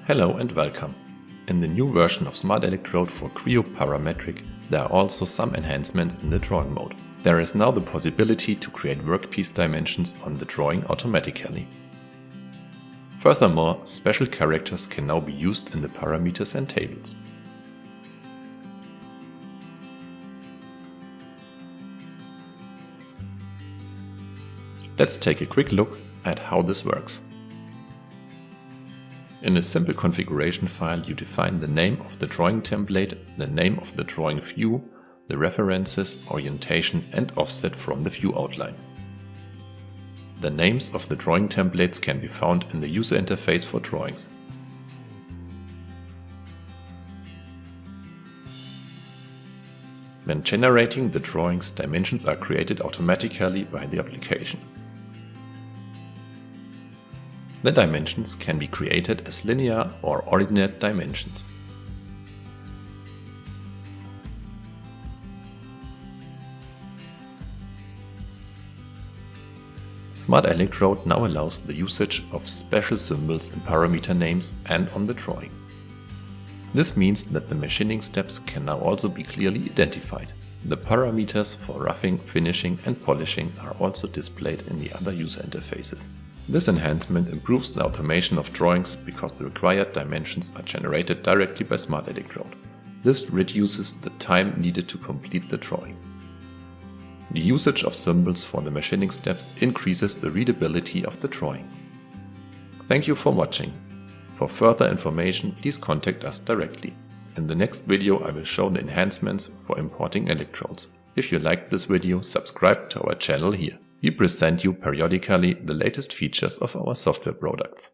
Hello and welcome. In the new version of Smart Electrode for Creo Parametric, there are also some enhancements in the drawing mode. There is now the possibility to create workpiece dimensions on the drawing automatically. Furthermore, special characters can now be used in the parameters and tables. Let's take a quick look at how this works. In a simple configuration file, you define the name of the drawing template, the name of the drawing view, the references, orientation and offset from the view outline. The names of the drawing templates can be found in the user interface for drawings. When generating the drawings, dimensions are created automatically by the application. The dimensions can be created as linear or ordinate dimensions. Smart Electrode now allows the usage of special symbols in parameter names and on the drawing. This means that the machining steps can now also be clearly identified. The parameters for roughing, finishing and polishing are also displayed in the other user interfaces. This enhancement improves the automation of drawings because the required dimensions are generated directly by Smart Electrode. This reduces the time needed to complete the drawing. The usage of symbols for the machining steps increases the readability of the drawing. Thank you for watching. For further information, please contact us directly. In the next video I will show the enhancements for importing electrodes. If you liked this video, subscribe to our channel here. We present you periodically the latest features of our software products.